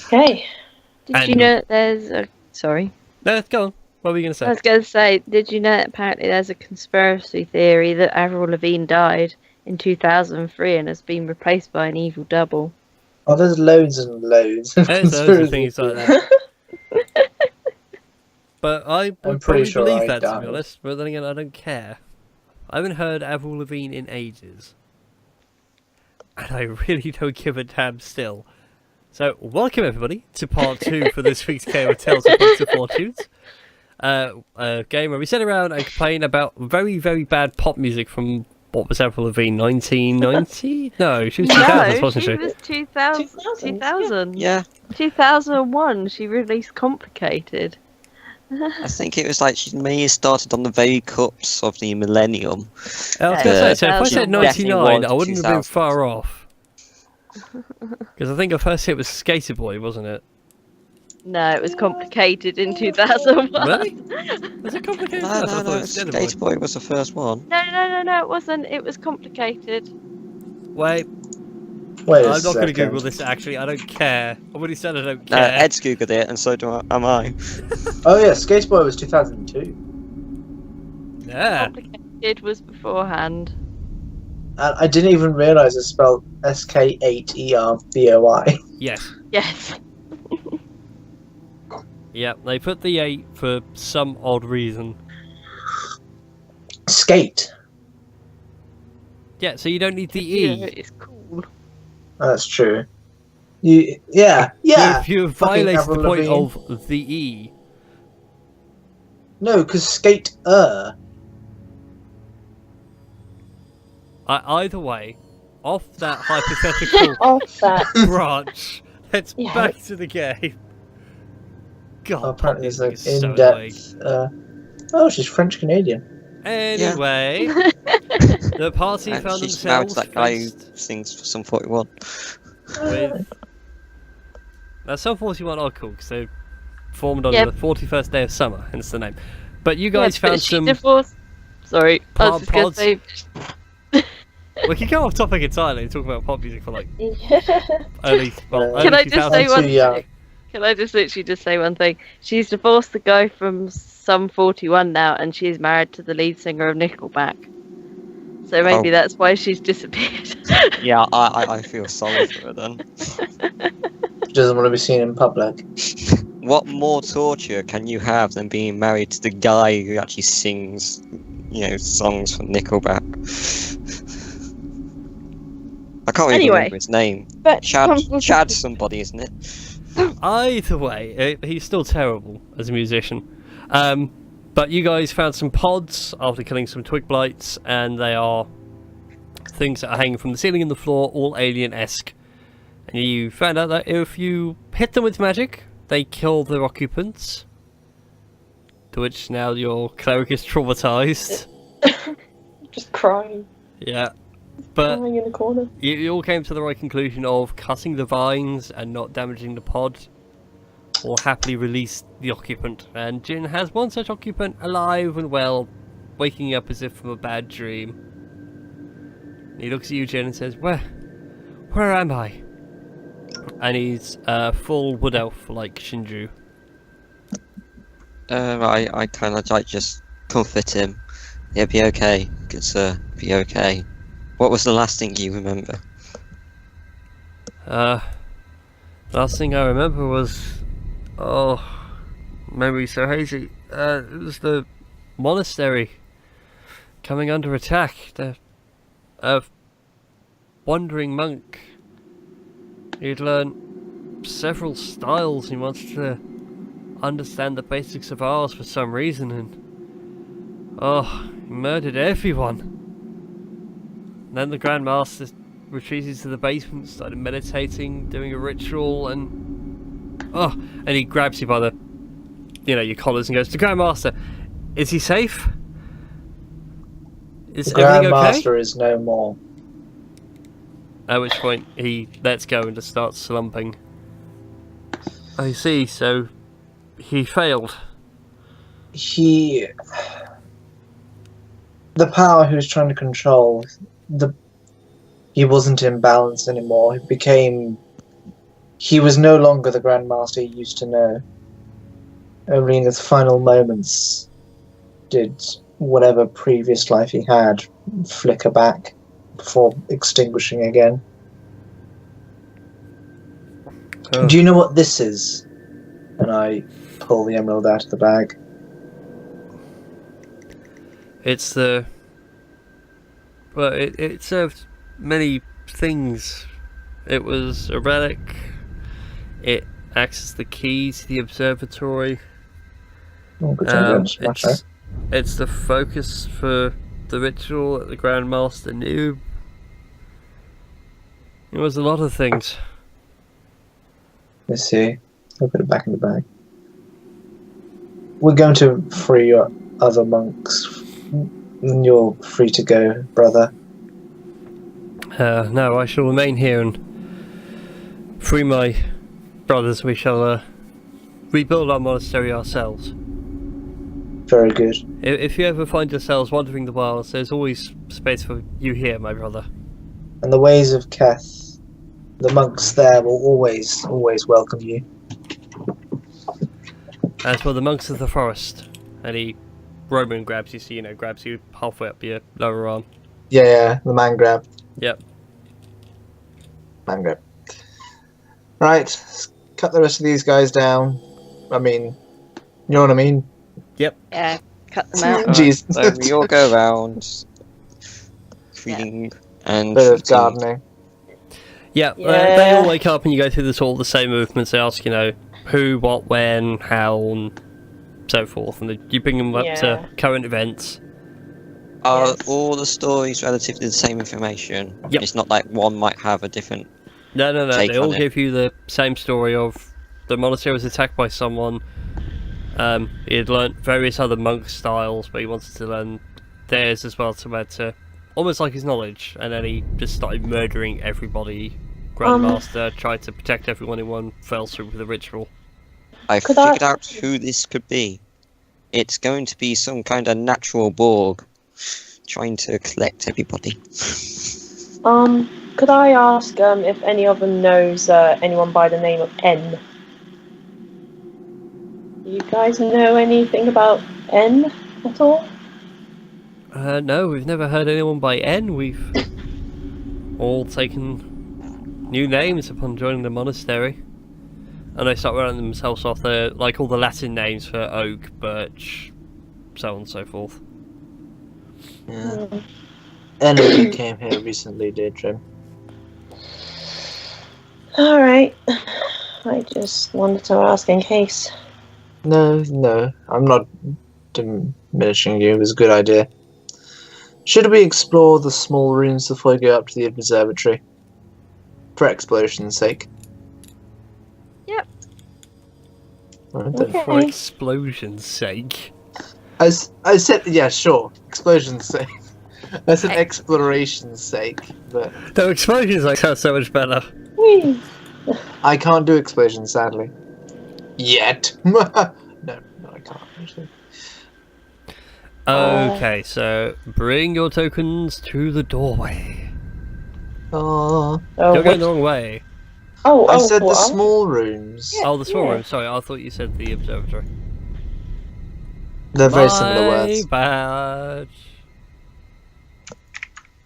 Okay. Did you know that there's a... Sorry. No, go on. What were you going to say? I was going to say, did you know that apparently there's a conspiracy theory that Avril Lavigne died in 2003 and has been replaced by an evil double? Oh, there's loads and loads of There's loads of conspiracy things like theories. that. But I would I'm probably pretty sure believe I that, to died. be honest. But then again, I don't care. I haven't heard Avril Lavigne in ages. And I really don't give a damn still. So, welcome everybody to part 2 for this week's game of Tales of Pt2 Fortunes. A game where we sit around and complain about very, very bad pop music from, what was Avril Lavigne, 1990? No, she was 2000, wasn't she? No, she was 2000. 2000. Yeah, 2001, she released Complicated. I think it was like she may have started on the very cusp of the millennium. I was going to say, so if I said 99, I wouldn't have been 2000. far off. Because I think her first hit was Skater Boy, wasn't it? No, it was Complicated in 2001. Really? Was it Complicated? No, I thought it was Skater Boy. Skater Boy was the first one. No, it wasn't. It was Complicated. Wait, Wait a I'm not going to second. Google this actually, I don't care. I've already said I don't No, care. Ed's googled it, and so am I. Oh yeah, Skate Boy was 2002. Yeah. Complicated was beforehand. And I didn't even realise it's spelled SK8ERBOI. Yes. Yes. Yeah, they put the 8 for some odd reason. Skate. Yeah, so you don't need the Yeah, E. it's cool. That's true. Yeah. You Fucking violate the Avril point Lavigne. of the E. No, because skate. Either way, off that hypothetical Off that. branch, let's Yeah. back to the game. God, Oh, apparently it's pop like music is so in-depth. Oh, she's French Canadian. annoying. Anyway, the party And found she's married themselves to that guy who faced sings for Sum 41. with... Now, Sum 41 are cool, because they formed on Yep. the 41st day of summer, hence the name. But you guys Yes, but found she some... divorced... Sorry, I was just going pods. to say... We can go off topic entirely and talk about pop music for like early, well, Can early I just say 2000s. one too young. thing? Can I just literally just say one thing? She's divorced the guy from Sum 41 now, and she's married to the lead singer of Nickelback. So maybe that's why she's disappeared. Yeah, I feel sorry for her then. She doesn't want to be seen in public. What more torture can you have than being married to the guy who actually sings, songs from Nickelback? I can't even Anyway, remember his name. but Chad somebody, isn't it? Either way, he's still terrible as a musician. But you guys found some pods after killing some twig blights, and they are things that are hanging from the ceiling and the floor, all alien-esque. And you found out that if you hit them with magic, they kill their occupants. To which now your cleric is traumatized. Just crying. Yeah. But Crying in a corner. you all came to the right conclusion of cutting the vines and not damaging the pod, or happily release the occupant. And Jin has one such occupant alive and well, waking up as if from a bad dream. He looks at you, Jin, and says, Where am I?" And he's full wood elf like Shinju. I kind of like just comfort him. Yeah, be okay, good sir, be okay. What was the last thing you remember? Last thing I remember was, memory so hazy. It was the monastery coming under attack. The wandering monk. He'd learned several styles. He wanted to understand the basics of ours for some reason, and he murdered everyone. And then the Grand Master retreated to the basement, started meditating, doing a ritual, and he grabs you by the, your collars and goes, "The Grand Master, is he safe? Is The everything Grand okay?" Master is no more. At which point he lets go and just starts slumping. I see, so he failed. The power he was trying to control, he wasn't in balance anymore. He was no longer the Grandmaster he used to know. Only in his final moments did whatever previous life he had flicker back before extinguishing again. Oh. Do you know what this is? And I pull the emerald out of the bag. It's the... Well, it served many things. It was a relic. It acts as the key to the observatory. Oh, good job, Smasher. It's the focus for the ritual that the Grandmaster knew. It was a lot of things. Let's see. I'll put it back in the bag. We're going to free your other monks. You're free to go, brother. No, I shall remain here and free my brothers. We shall rebuild our monastery ourselves. Very good. If you ever find yourselves wandering the wilds, there's always space for you here, my brother. And the ways of Keth, the monks there will always welcome you. As for the monks of the forest, and he Roman grabs you, so grabs you halfway up your lower arm. Yeah, the man grab. Yep. Man grab. Right, let's cut the rest of these guys down. I mean, you know what I mean? Yep. Yeah, cut them out. Jeez. So we all go around feeding and Bit of shooting. gardening. Yeah, Yeah. they all wake up and you go through all the same movements. They ask, who, what, when, how, and so forth. And you bring them up to Yeah. current events. Are Yes. all the stories relatively the same information? Yep. It's not like one might have a different... No, Take they all on it. give you the same story of the monastery was attacked by someone. He had learnt various other monk styles, but he wanted to learn theirs as well to add to almost like his knowledge. And then he just started murdering everybody. Grandmaster tried to protect everyone in one fell swoop with a ritual. I Could I- figured out who this could be. It's going to be some kind of natural Borg trying to collect everybody. Could I ask if any of them knows anyone by the name of N? You guys know anything about N at all? No, we've never heard anyone by N. We've all taken new names upon joining the monastery. And they start running themselves off like all the Latin names for oak, birch, so on and so forth. Yeah. Enemy came here recently, did Trim? Alright. I just wanted to ask in case. No, I'm not diminishing you. It was a good idea. Should we explore the small rooms before we go up to the observatory? For exploration's sake. Yep. Alright then. Okay. For explosion's sake. I said, yeah, sure. Explosion's sake. I said Ex- exploration's sake, but No, explosions like sound so much better. Whee! I can't do explosions, sadly. Yet. no, I can't actually. Okay, so bring your tokens to the doorway. Oh, Oh, You're going what? the wrong way. I I said the what? small rooms. Oh, the small yeah. room. Sorry, I thought you said the observatory. They're very similar My words. bad.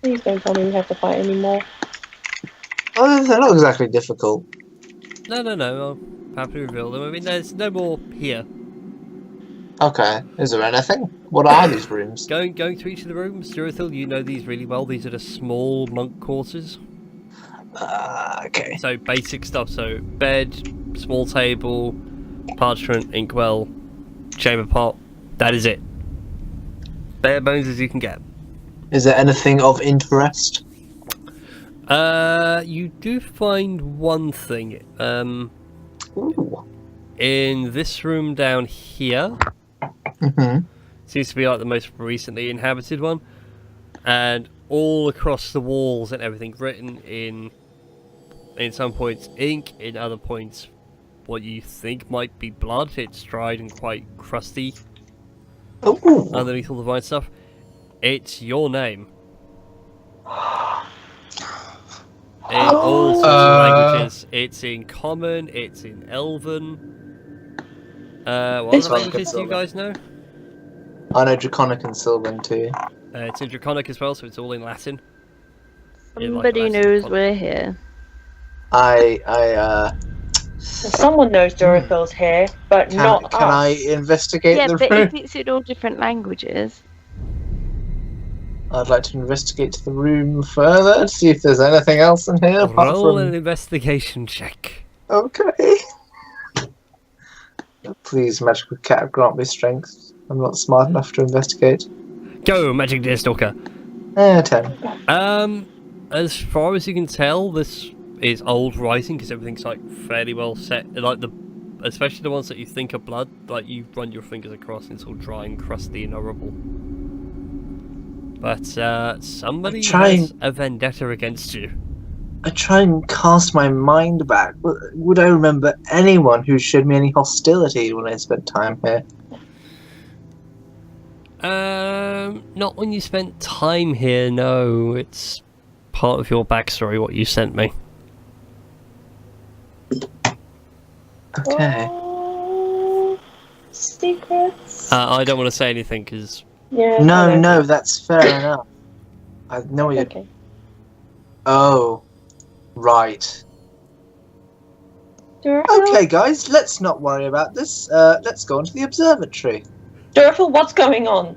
Please don't tell me we have to fight anymore. Oh, they're not exactly difficult. No, I'll happily reveal them. I mean, there's no more here. Okay, is there anything? What are these rooms? Going to each of the rooms, Zerathil, you know these really well. These are the small monk quarters. Okay. So basic stuff. So bed, small table, parchment, inkwell, chamber pot. That is it. Bare bones as you can get. Is there anything of interest? You do find one thing. Ooh. In this room down here, Mm-hmm. seems to be like the most recently inhabited one, and all across the walls and everything written in some points ink, in other points what you think might be blood. It's dried and quite crusty Ooh. underneath all the vine stuff. It's your name. In all sorts of languages. It's in Common, it's in Elven. What other languages do you guys know? I know Draconic and Sylvan too. It's in Draconic as well, so it's all in Latin. Somebody knows we're here. Someone knows Durafil's here, but not us. Can I investigate Yeah, the but room? if it's in all different languages. I'd like to investigate the room further to see if there's anything else in here apart Roll from... an investigation check. Okay. Please, magical cat, grant me strength. I'm not smart enough to investigate. Go, Magic Deerstalker. 10. As far as you can tell, this is old writing because everything's like fairly well set. Like especially the ones that you think are blood, like you run your fingers across and it's all dry and crusty and horrible. But somebody has a vendetta against you. I try and cast my mind back. Would I remember anyone who showed me any hostility when I spent time here? Not when you spent time here, no. It's part of your backstory, what you sent me. Okay. Secrets? I don't want to say anything, because... Yeah. No, that's fair enough. I know you... Okay. Oh. Right. Durafil? Okay, guys, let's not worry about this. Let's go into the observatory. Durafil, what's going on?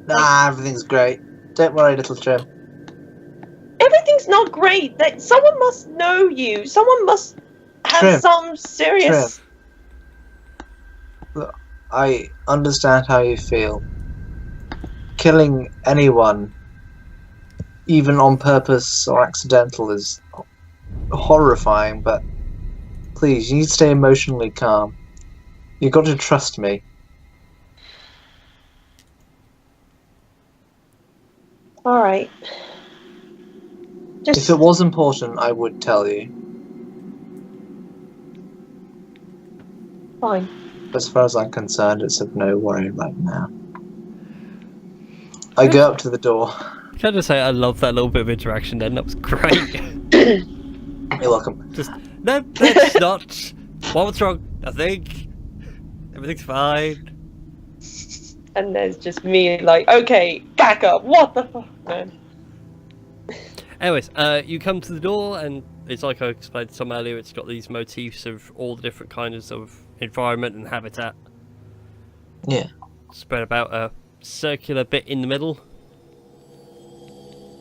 Nah, everything's great. Don't worry, little Trim. Everything's not great. Someone must know you. Someone must have Trim. some serious... Trim. Look, I understand how you feel. Killing anyone, even on purpose or accidental, is horrifying, but please, you need to stay emotionally calm. You've got to trust me. Alright. If it was important, I would tell you. Fine. As far as I'm concerned, it's of no worry right now. I go up to the door. Can I just say, I love that little bit of interaction then, that was great. You're welcome. Just, no, it's not. What's wrong? Nothing. Everything's fine. And there's just me like, okay, back up. What the fuck, man? Anyways, you come to the door, and it's like I explained some earlier, it's got these motifs of all the different kinds of environment and habitat. Yeah. Spread about a circular bit in the middle.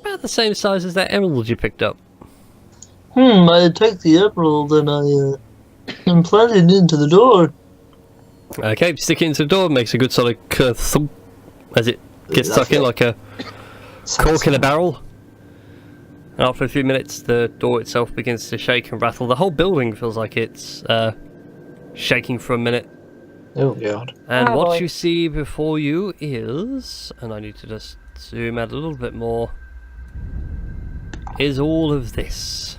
About the same size as that emerald you picked up. I take the emerald and I implant it into the door. Okay, stick it into the door, makes a good solid thump as it gets stuck in like a cork in a barrel. And after a few minutes, the door itself begins to shake and rattle. The whole building feels like it's shaking for a minute. Oh god. And Oh, what boy. you see before you is, and I need to just zoom out a little bit more, is all of this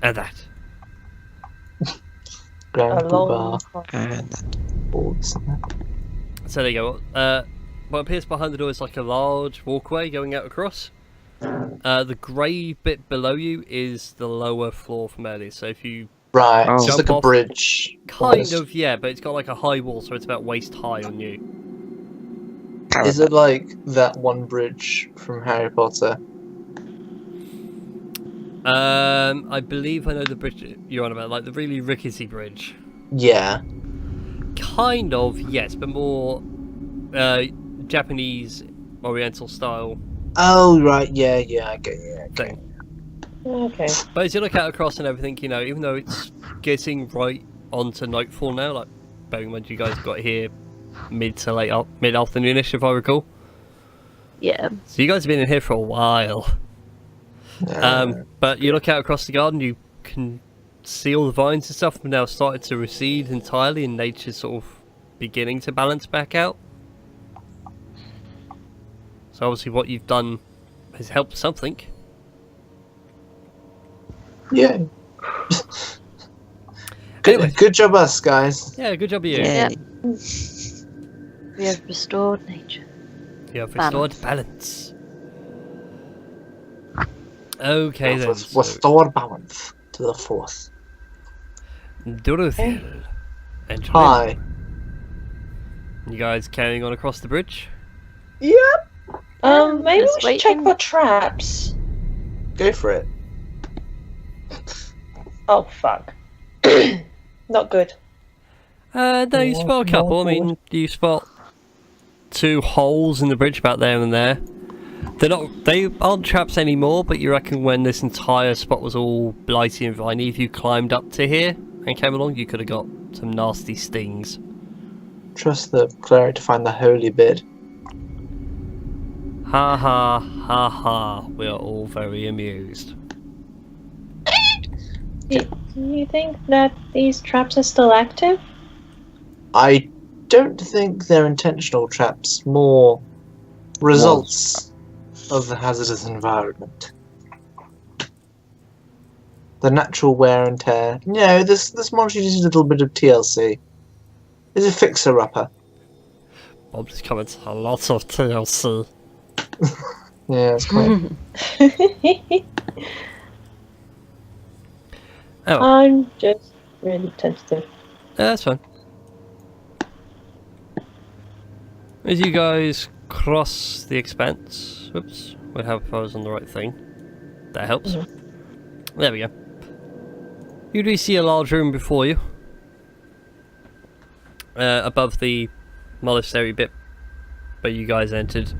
and that. A long... And boards. So there you go. What appears behind the door is like a large walkway going out across. The grey bit below you is the lower floor from earlier. So if you Right, Oh. it's just Jump like a off. bridge. kind almost. of, yeah, but it's got like a high wall, so it's about waist high on you. Is it like that one bridge from Harry Potter? I believe I know the bridge you're on about, like the really rickety bridge. Yeah. Kind of, yes, but more Japanese Oriental style Oh, right, yeah, I get you. Okay. thing. Okay. But as you look out across and everything, you know, even though it's getting right onto nightfall now, like, bearing in mind you guys got here mid afternoonish, if I recall. Yeah. So you guys have been in here for a while. But you look out across the garden, you can see all the vines and stuff have now started to recede entirely, and nature's sort of beginning to balance back out. So obviously what you've done has helped something. Yeah. Anyway. Good job, us guys. Yeah, good job of you. Yeah. We have restored nature. You have restored balance. Okay then. Restore balance to the force. Dorothy and Jim. Hi. You guys carrying on across the bridge? Yep. Maybe Just we should check waiting. for traps. Go for it. Oh, fuck. Not good. No, you spot a couple. I mean, you spot 2 holes in the bridge about there and there. They aren't traps anymore, but you reckon when this entire spot was all blighty and viney, if you climbed up to here and came along, you could have got some nasty stings. Trust the cleric to find the holy bit. Ha ha ha ha. We are all very amused. Do you think that these traps are still active? I don't think they're intentional traps, more results of the hazardous environment. The natural wear and tear. No, this monster uses a little bit of TLC. It's a fixer-upper. Bob's comments a lot of TLC. Yeah, that's quite... Oh, I'm just really tentative. that's fine. As you guys cross the expanse, whoops, we'll have if I was on the right thing. That helps. There we go. You do see a large room before you. Above the monastery bit where you guys entered.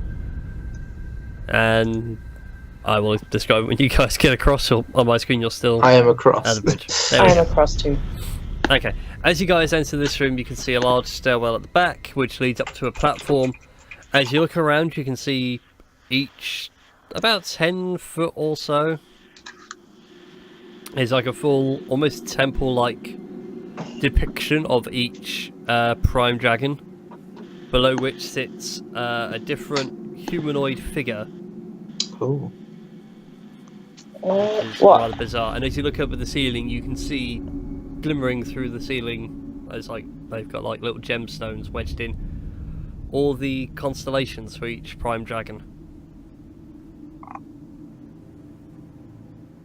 And I will describe it when you guys get across, or on my screen you're still I am across. at the bridge. There I we am go. across too. Okay, as you guys enter this room, you can see a large stairwell at the back, which leads up to a platform. As you look around, you can see each about 10 foot or so is like a full, almost temple-like depiction of each prime dragon, below which sits a different humanoid figure. Ooh. Which is What? rather bizarre. And as you look up at the ceiling, you can see glimmering through the ceiling, as like they've got like little gemstones wedged in, all the constellations for each prime dragon.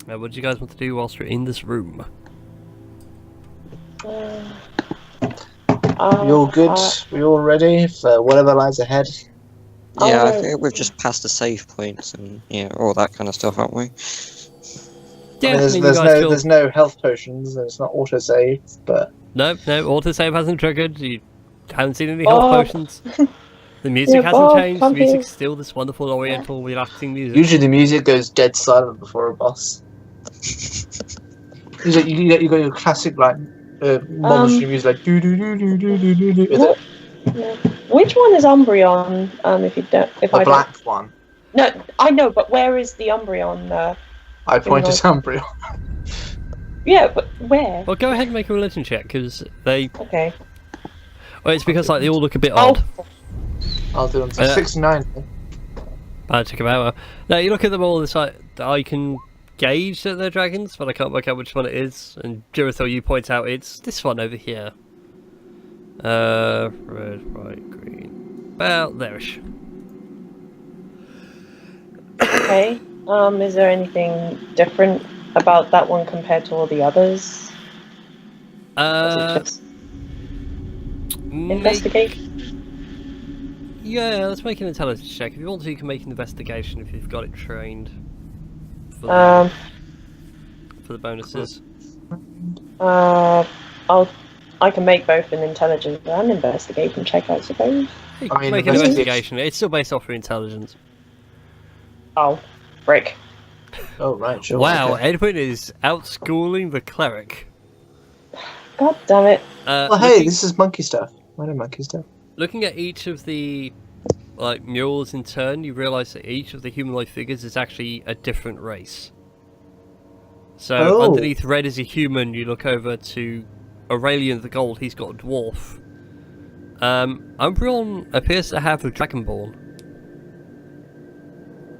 Now, what do you guys want to do whilst you're in this room? We all good? We all ready for whatever lies ahead? Yeah, I Oh. think we've just passed the save points and all that kind of stuff, haven't we? Yeah, I mean, there's no health potions, and it's not autosave, but No, autosave hasn't triggered. You haven't seen any health Bob. potions. The music Yeah, hasn't Bob, changed. The come music's here. still this wonderful oriental relaxing music. usually the music goes dead silent before a boss. You got your classic like monster music like do do do do do do do do. What? No. Which one is Umbreon? If The I black one. don't... No, I know, but where is the Umbreon? I point to Umbreon. Yeah, but where? Well, go ahead and make a religion check, because they... Okay. Well, it's because like they all look a bit Oh, odd. I'll do them. 69. I took about. Now you look at them all. It's like I can gauge that they're dragons, but I can't work out which one it is. And Jirathil, you point out it's this one over here. Red, white, green. About there-ish. okay. Is there anything different about that one compared to all the others? Is it just investigate? Yeah, let's make an intelligence check. If you want to, you can make an investigation if you've got it trained. For the bonuses. I can make both an intelligence and investigation check, I suppose. You I can mean, make an investigation- investigation. It's still based off your intelligence. Oh, frick. Oh right, sure. Wow, okay. Edwin is outschooling the cleric. God damn it. Well, hey, this is monkey stuff. I know monkey stuff. Looking at each of the like murals in turn, you realise that each of the humanoid figures is actually a different race. So Oh. underneath red is a human, you look over to Aurelian the Gold, he's got a dwarf. Umbreon appears to have a dragonborn.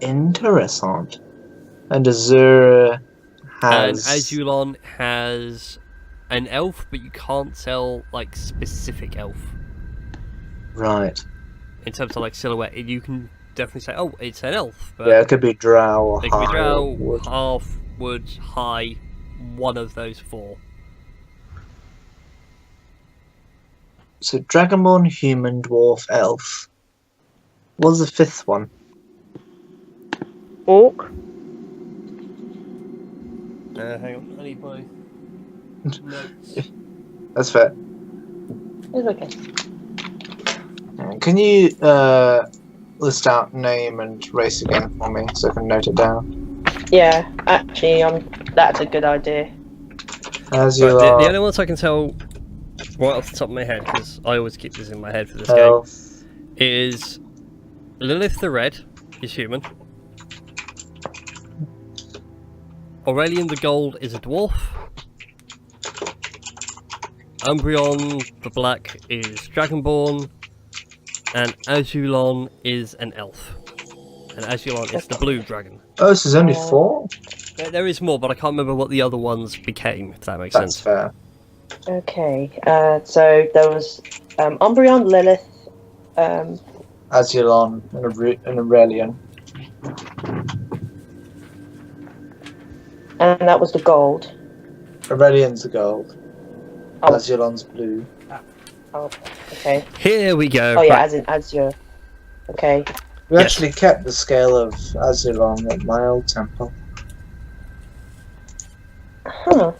Interessant. And Azura And has. Azulon has an elf, but you can't tell like specific elf. Right. In terms of like silhouette, you can definitely say, oh, it's an elf. But Yeah, it could be drow or it could be high drow, or wood. half, wood, high, one of those four. So dragonborn, human, dwarf, elf. What's the fifth one? Orc. Hang on, I need my notes. That's fair. It's okay. Can you list out name and race again for me so I can note it down? Yeah, actually, that's a good idea. As you Right, are the only ones I can tell right off the top of my head, because I always keep this in my head for this elf. game, is Lilith the Red is human. Aurelian the Gold is a dwarf. Umbreon the Black is Dragonborn. And Azulon is an elf. And Azulon is the blue dragon. Oh, so there's only 4? There is more, but I can't remember what the other ones became, if that makes That's sense. fair. Okay, so there was Umbreon, Lilith, Azulon and Aurelian. and that was the gold. Aurelian's the gold. Oh. Azulon's blue. Oh, okay. Here we go. Oh yeah, Right. as in Azure. Okay. We Yes. actually kept the scale of Azulon at my old temple. Huh.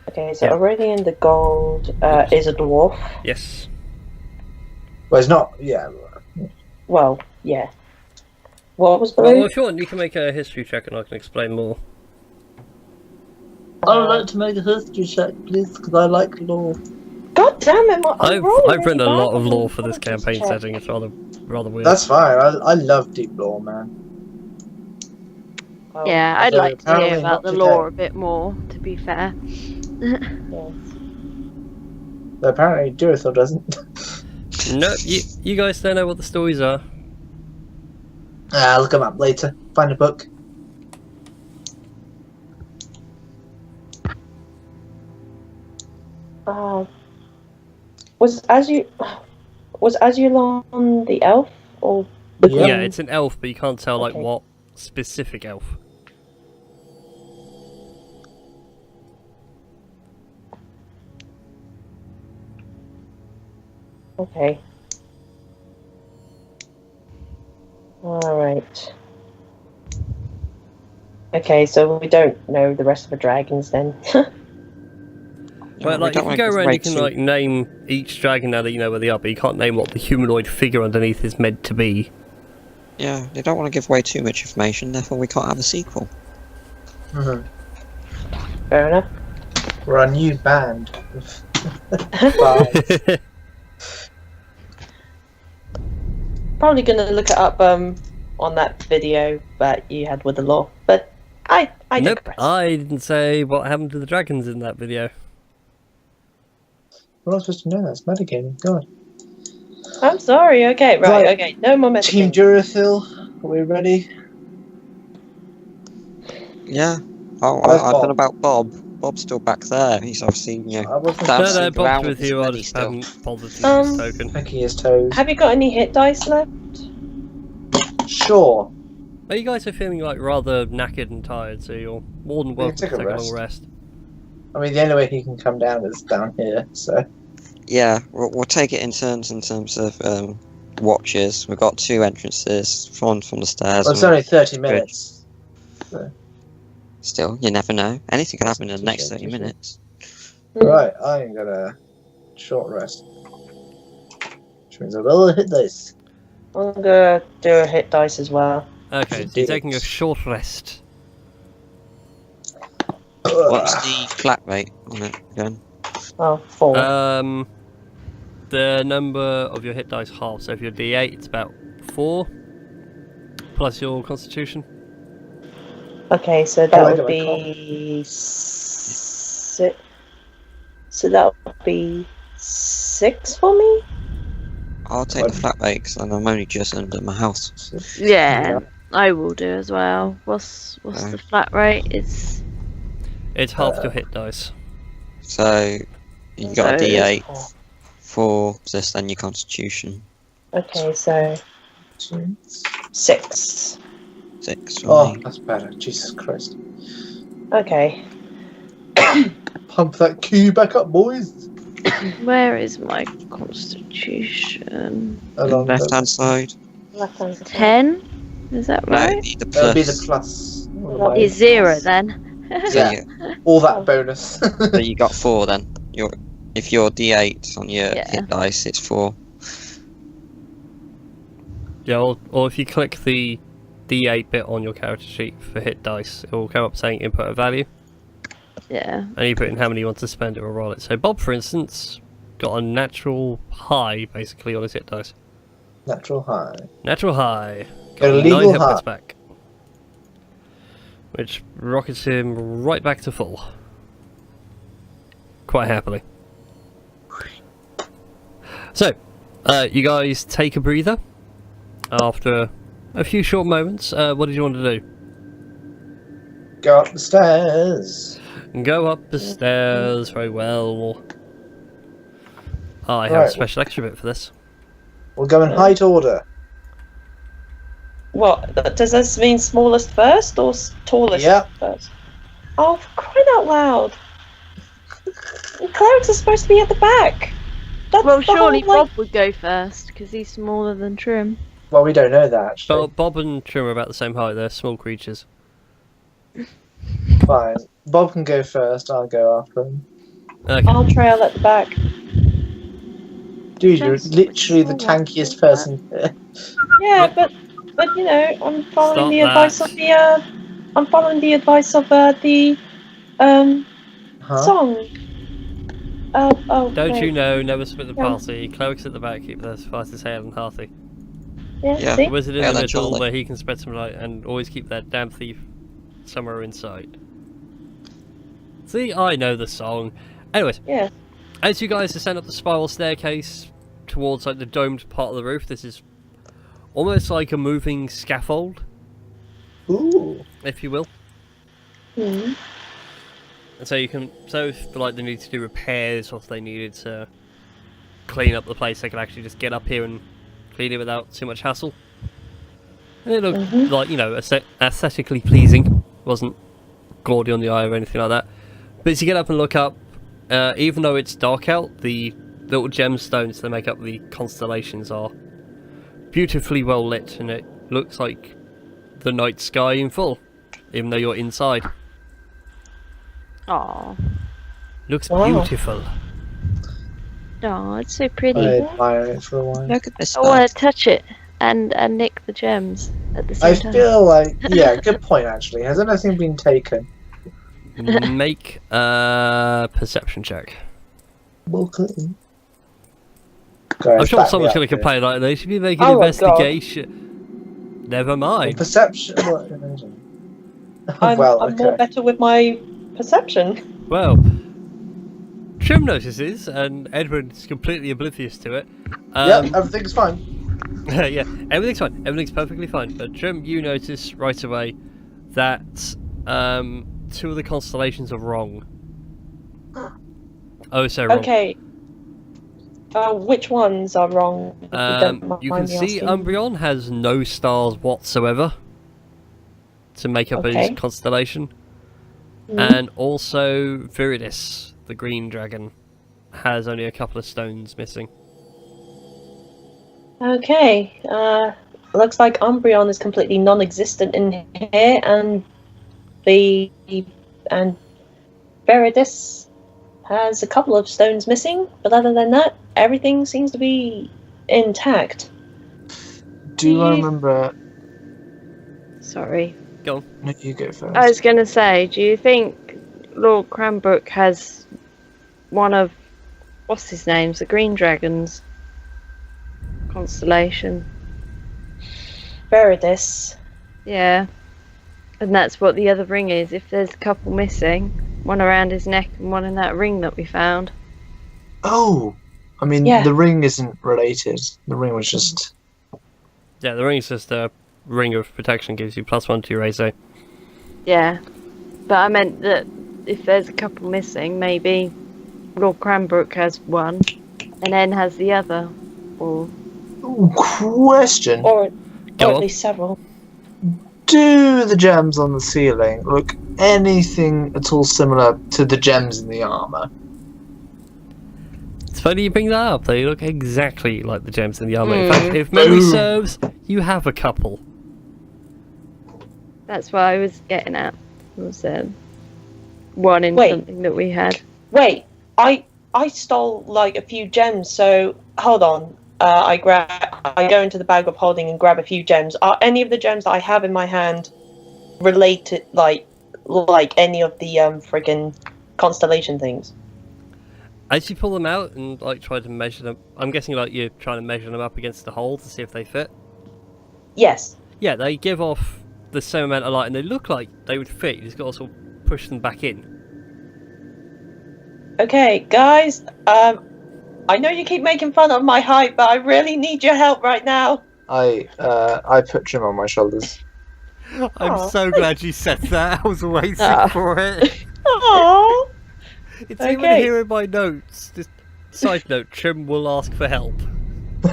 Okay, so Yeah. Aurelian the gold is a dwarf. Yes. Well, it's not. Yeah. Well, yeah. What was Well, blue? if you want, you can make a history check and I can explain more. I would like to make a history check, please, because I like lore. God damn it! I've written a lot of lore for this campaign setting. It's rather weird. That's fine. I love deep lore, man. Yeah, I'd So like to hear apparently about not the lore a bit more, to be fair. But apparently, Durithil doesn't. No, you guys don't know what the stories are. Look them up later. Find a book. Was Azulon the elf or? Yeah, it's an elf, but you can't tell like Okay. what specific elf. Okay. Alright. Okay, so we don't know the rest of the dragons then. Well, like, you can go around, you can like name each dragon now that you know where they are, but you can't name what the humanoid figure underneath is meant to be. Yeah, they don't want to give away too much information, therefore we can't have a sequel. Mm-hmm. Fair enough. We're a new band. Bye. Probably gonna look it up on that video that you had with the lore, but I Nope, digress. I didn't say what happened to the dragons in that video. We're not supposed to know that. It's metagaming. God. I'm sorry. Okay, right. Okay, no more Team messaging. Durithil, are we ready? Yeah. Oh, Where's I don't know Bob? about Bob. Bob's still back there. He's obviously, you know, I wasn't dancing No, Bob's around with you, I money just still. haven't bothered to use his token. picking his toes. Have you got any hit dice left? Sure. Well, you guys are feeling like rather knackered and tired, so you're more than welcome to take a take a long rest. rest. I mean, the only way he can come down is down here, so. Yeah, we'll take it in turns in terms of watches. We've got 2 entrances, one from the stairs. Well, it's and only 30 minutes. still, you never know. Anything can happen in the next Touche, 30 touche. minutes. Right, I'm gonna short rest. Which means I will hit this. I'm gonna do a hit dice as well. Okay, so you're taking a short rest. What's the flat rate on it again? Oh, 4. The number of your hit dice half, so if you're D8, it's about 4, plus your constitution. Okay, so I that like would it, I be 6. So that would be 6 for me. I'll take the flat rate because I'm only just under my house. Yeah, I will do as well. What's the flat rate? It's half your hit dice. So, you got a So- D8, 4, just then your constitution. Okay, so 6. 6 for Oh, me. that's better. Jesus Christ. Okay. Pump that Q back up, boys. Where is my constitution? Along Left hand the... side. Left hand side. 10? Is that No, right? the It'll be the plus. plus. That'll Is 0 then? So Yeah. All that bonus. so you got 4 then. If you're D8 on your Yeah. hit dice, it's 4. Yeah, or if you click the D8 bit on your character sheet for hit dice, it will come up saying input a value, Yeah. and you put in how many you want to spend, it will roll it. So Bob, for instance, got a natural high, basically, on his hit dice. Natural high. Natural high. Got a 9 legal hit points high. back. Which rockets him right back to full. Quite happily. So, you guys take a breather after a few short moments. What did you want to do? Go up the stairs. Go up the stairs. Very well. I have a Right. special extra bit for this. We'll go in height order. What? Does this mean smallest first or tallest Yep. first? Oh, for crying out loud! Clerics are supposed to be at the back. That's Well, the surely whole, Bob would go first, because he's smaller than Trim. Well, we don't know that, actually. So Bob and Trim are about the same height. They're small creatures. Fine. Bob can go first, I'll go after him. Okay. I'll trail at the back. Dude, you're Just literally the small tankiest person here. Yeah, but you know, I'm following Stop the that. advice of the I'm following the advice of the Huh? song. Oh. Don't no. you know, never split the Yeah. party. Clerics at the back keep their fighters hale and hearty. Yeah. Yeah. See? Wizard in Yeah, the that's middle all where he can spread some light and always keep that damn thief somewhere in sight. See, I know the song. Anyways, Yeah. as you guys ascend up the spiral staircase towards like the domed part of the roof, this is almost like a moving scaffold, Ooh. if you will. Hmm. And so you can, so if like they need to do repairs or if they needed to clean up the place, they can actually just get up here and clean it without too much hassle. And it looked Mhm. like, you know, aesthetically pleasing. Wasn't gaudy on the eye or anything like that. But as you get up and look up, even though it's dark out, the little gemstones that make up the constellations are beautifully well lit, and it looks like the night sky in full, even though you're inside. Aww. Looks Wow. beautiful. Oh, it's so pretty. I admire it for a while. Look at this I want stuff. to touch it and nick the gems at the I same time. feel like, yeah, good point actually. Has anything been taken? Make a perception check. Welcome. I'm sure someone's going to complain like they should be making an Oh my God. investigation. Never mind. Perception. I'm Well, more okay. better with my perception. Well, Trim notices, and Edward's completely oblivious to it. Yep, everything's fine. Yeah, everything's fine. Everything's perfectly fine. But Trim, you notice right away that 2 of the constellations are wrong. Oh, so wrong. Okay. Which ones are wrong? if don't You mind can me see asking? Umbreon has no stars whatsoever to make up Okay. his constellation. Mm. And also Viridis, the green dragon, has only a couple of stones missing. Okay. Looks like Umbreon is completely non-existent in here, and Veridis has a couple of stones missing. But other than that, everything seems to be intact. Do I remember? Sorry. Go on. No, you go first. I was going to say, do you think Lord Cranbrook has one of, what's his name's, the Green Dragons constellation? Veridis. Yeah. And that's what the other ring is. If there's a couple missing, one around his neck and one in that ring that we found. Oh, I mean, Yeah. the ring isn't related. The ring was just. Yeah, the ring's just a ring of protection, gives you +1 to your AC. Yeah. But I meant that if there's a couple missing, maybe Lord Cranbrook has one and N has the other. Or Ooh, question. Or Go or on. at least several. Do the gems on the ceiling look anything at all similar to the gems in the armor? It's funny you bring that up. They look exactly like the gems in the armor. In Hmm. fact, if memory Boom. serves, you have a couple. That's what I was getting at. Was one in Wait. something that we had. Wait, I stole like a few gems. So hold on. I go into the bag of holding and grab a few gems. Are any of the gems that I have in my hand related, like any of the friggin' constellation things? As you pull them out and like try to measure them, I'm guessing like you're trying to measure them up against the hole to see if they fit. Yes. Yeah, they give off the same amount of light, and they look like they would fit. You just got to sort of push them back in. Okay, guys. I know you keep making fun of my height, but I really need your help right now. I put Jim on my shoulders. I'm Aw. so glad you said that. I was waiting Ah. for it. Aww. It's even Okay. here in my notes. Just side note: Trim will ask for help. I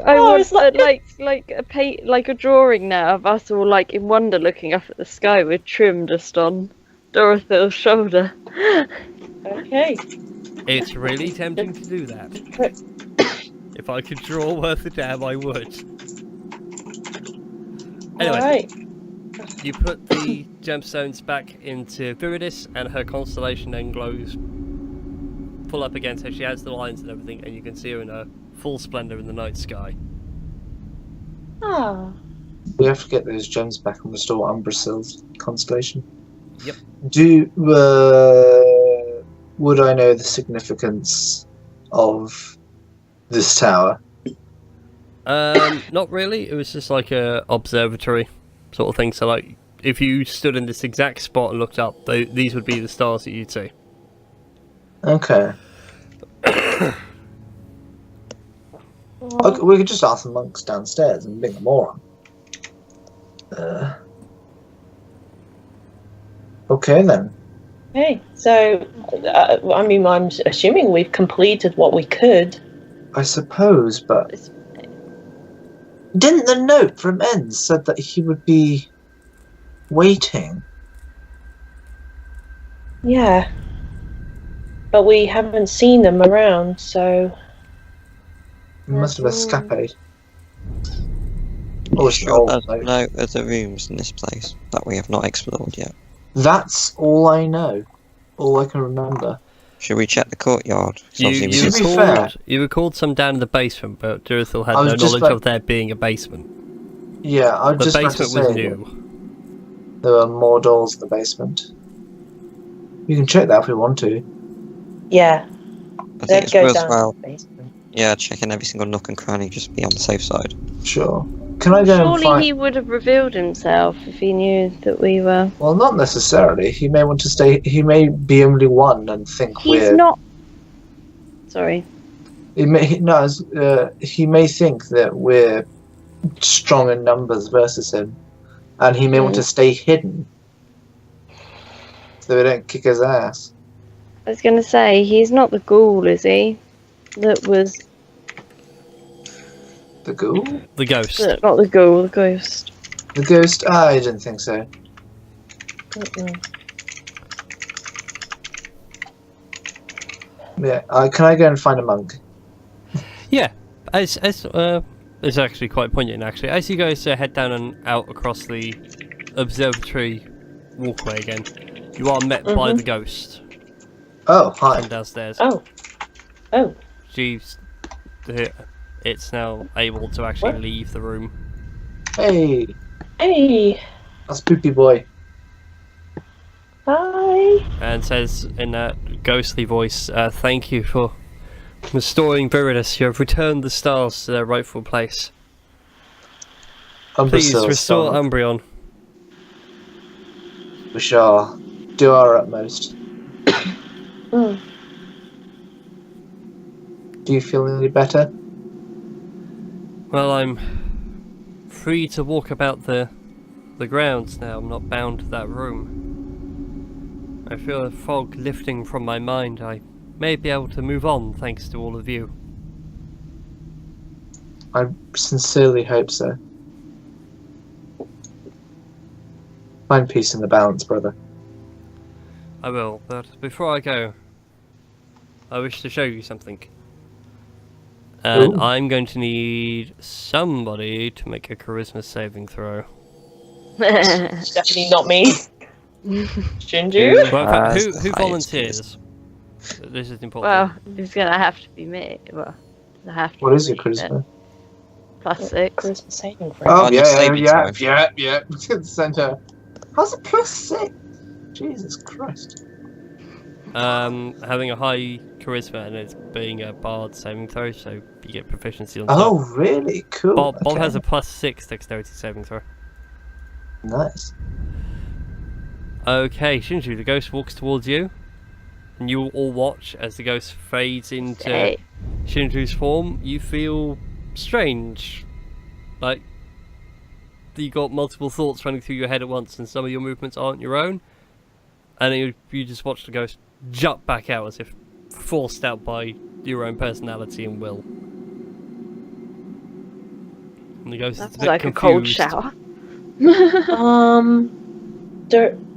Oh, want it's like- like a drawing now of us all like in wonder looking up at the sky with Trim just on Dorothy's shoulder. Okay. It's really tempting to do that. If I could draw worth a damn, I would. Anyway, Alright. you put the gemstones back into Viridis, and her constellation then glows full up again, so she has the lines and everything, and you can see her in her full splendour in the night sky. Ah. We have to get those gems back and restore Umbrasil's constellation. Yep. Would I know the significance of this tower? Not really. It was just like a observatory sort of thing. So, like, if you stood in this exact spot and looked up, these would be the stars that you'd see. Okay. Okay, we could just ask the monks downstairs and bring them more on. Okay then. Okay, so, I mean, I'm assuming we've completed what we could. I suppose, but didn't the note from Enz said that he would be waiting? Yeah. But we haven't seen them around, so... He must have escaped. Oh, it's an Sure, old there's note. no other rooms in this place that we have not explored yet. That's all I know. All I can remember. Should we check the courtyard? 'Cause obviously we To can- be fair- You recalled some down in the basement, but Durithil had I no was just knowledge like- of there being a basement. Yeah, I was The just about to basement say was that new. there are more doors in the basement. You can check that if we want to. Yeah, I think let's it's go down worthwhile, to the basement. yeah, checking every single nook and cranny just to be on the safe side. Sure. Can I go and Surely find... he would have revealed himself if he knew that we were. Well, not necessarily. He may want to stay... He may be only one and think He's we're... not. Sorry. He may think that we're strong in numbers versus him. And he may want to stay hidden. So we don't kick his ass. I was going to say, he's not the ghoul, is he? That was. The ghoul? The ghost. Not the ghoul, the ghost. The ghost? I didn't think so. Mm-mm. Yeah, can I go and find a monk? Yeah, it's actually quite poignant. Actually, as you guys head down and out across the observatory walkway again, you are met by the ghost Oh, from hi. downstairs. Oh. Oh. It's now able to actually What? leave the room. Hey, Hey. that's Poopy Boy. Hi. And says in that ghostly voice, "Thank you for restoring Viridis. You have returned the stars to their rightful place. Please Umbrasil, restore Sonic. Umbreon." We shall do our utmost. Mm. Do you feel any better? Well, I'm free to walk about the grounds now. I'm not bound to that room. I feel a fog lifting from my mind. I may be able to move on thanks to all of you. I sincerely hope so. Find peace in the balance, brother. I will, but before I go, I wish to show you something. And Ooh. I'm going to need somebody to make a charisma saving throw. Definitely not me. Shinju? Well, in fact, who highest volunteers? This is important. Well, it's gonna have to be me. Well, I have to. What is your be me, but charisma? +6. Charisma saving throw. Oh, On your saving throw. yeah. Center. How's it +6? Jesus Christ. Having a high charisma and it's being a bard saving throw, so you get proficiency on Oh, top. really? Cool. Bob Okay. has a +6 dexterity saving throw. Nice. Okay, Shinju, the ghost walks towards you, and you all watch as the ghost fades into Hey. Shinju's form. You feel strange, like you got multiple thoughts running through your head at once, and some of your movements aren't your own. And then you just watch the ghost jump back out as if forced out by your own personality and will. And the ghost is a That's bit like confused. a cold shower.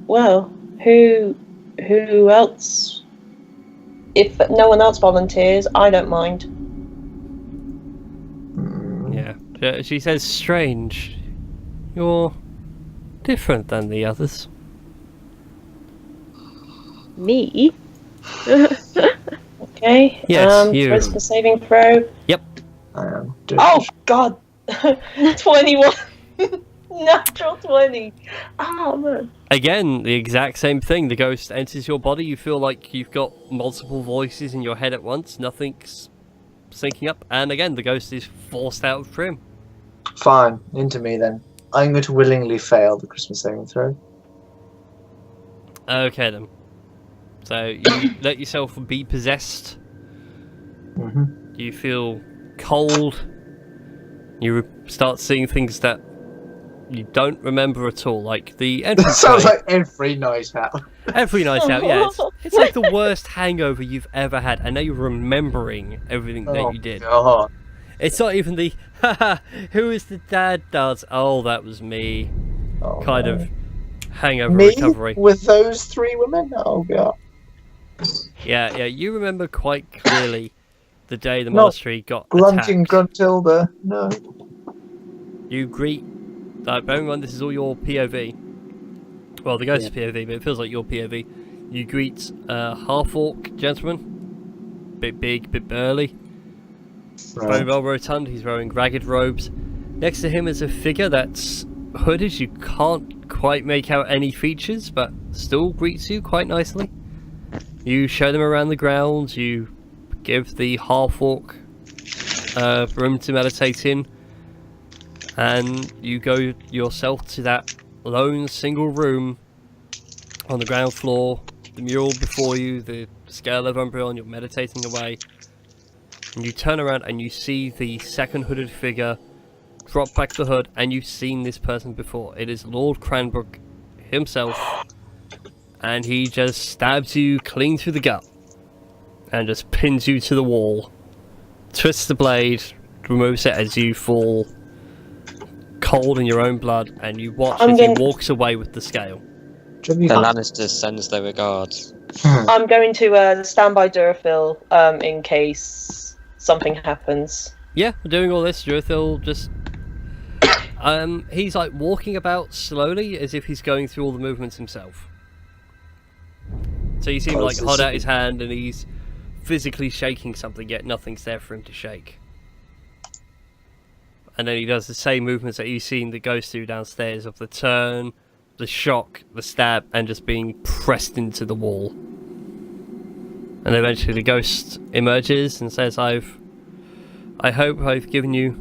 Well, who else? If no one else volunteers, I don't mind. Yeah, she says, "Strange. You're different than the others." Me? Okay. Yes, you. Charisma saving throw. I am. Oh God! 21. Natural 20. Oh man. Again, the exact same thing. The ghost enters your body. You feel like you've got multiple voices in your head at once. Nothing's syncing up. And again, the ghost is forced out of trim. Fine. Into me then. I'm going to willingly fail the Christmas saving throw. Okay then. So you let yourself be possessed. Mm-hmm. You feel cold. You start seeing things that you don't remember at all, like the That entrance. sounds like every night out. Every night out, yeah. It's like the worst hangover you've ever had, and now you're remembering everything that you did. God. It's not even the, haha, who is the dad does? Oh, that was me. Oh, Kind no. of hangover Me recovery. with those 3 women? Oh god. Yeah, you remember quite clearly the day the Not monastery got Grunting attacked. Gruntilda. No. You greet, bear in mind this is all your POV. Well, the ghost's POV, but it feels like your POV. You greet a half-orc gentleman. Bit big, bit burly. Very Right. well rotund, he's wearing ragged robes. Next to him is a figure that's hooded, you can't quite make out any features, but still greets you quite nicely. You show them around the grounds, you give the half-orc room to meditate in, and you go yourself to that lone single room on the ground floor, the mural before you, the scale of Umbreon, you're meditating away. And you turn around and you see the second hooded figure drop back the hood, and you've seen this person before. It is Lord Cranbrook himself, and he just stabs you clean through the gut and just pins you to the wall, twists the blade, removes it as you fall cold in your own blood, and you watch as he walks away with the scale. The Lannister sends their regards. I'm going to stand by Durafil in case something happens. Yeah, doing all this, Jurthil just... he's like walking about slowly as if he's going through all the movements himself. So you see him like hold out his hand and he's physically shaking something, yet nothing's there for him to shake. And then he does the same movements that you've seen the ghost do downstairs of the turn, the shock, the stab, and just being pressed into the wall. And eventually the ghost emerges and says, I hope I've given you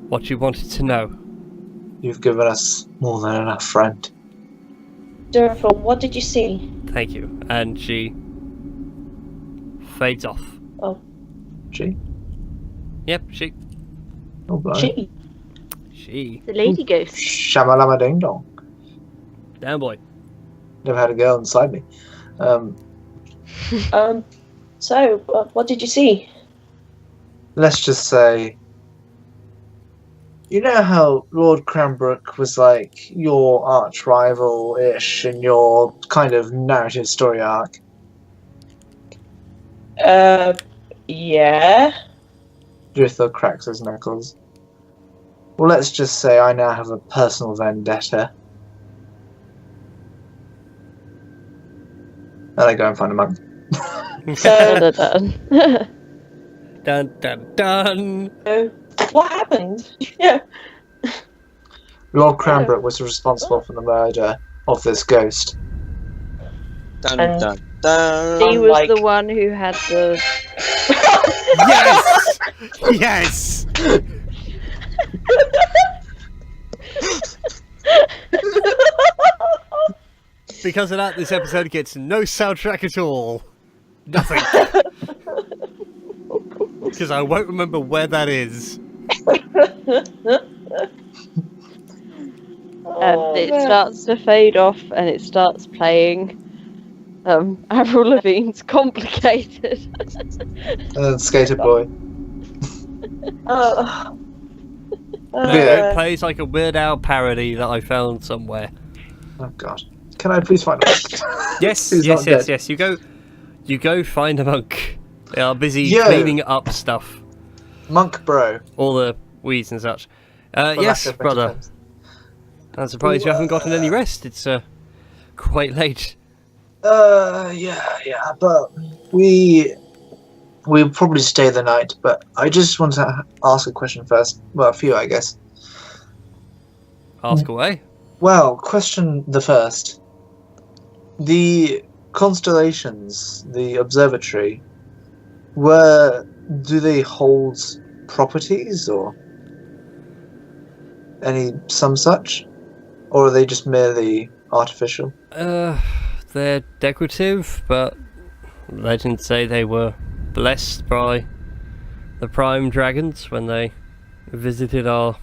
what you wanted to know. You've given us more than enough, friend. Durafil, what did you see? Thank you. And she fades off. Oh, She? Yep, she. Oh, boy. She. The lady ghost. Shamalama ding dong. Damn boy. Never had a girl inside me. So what did you see? Let's just say You know how Lord Cranbrook was like your arch rival-ish in your kind of narrative story arc? Yeah. Drithel cracks his knuckles. Well, let's just say I now have a personal vendetta. And I go and find a monk. So, Dun. Dun dun dun. what happened? Yeah. Lord Cranbrook was responsible for the murder of this ghost. Dun And- dun dun. He was Like- the one who had the. Yes! Yes! Because of that, this episode gets no soundtrack at all. Nothing. Because I won't remember where that is. And it man. starts to fade off and it starts playing Avril Lavigne's Complicated. Skater Boy. Uh, It plays like a Weird Al parody that I found somewhere. Oh god. Can I please find a monk? Yes, He's yes, not yes, dead. yes. You go find a monk. They are busy Yo. cleaning up stuff. Monk bro. All the weeds and such. for Yes, lack of better brother. terms. I'm surprised you haven't gotten any rest. It's quite late. Yeah, but we'll probably stay the night, but I just want to ask a question first. Well, a few, I guess. Ask away. Well, question the first. The constellations, the observatory, do they hold properties or some such? Or are they just merely artificial? They're decorative, but legends say they were blessed by the prime dragons when they visited our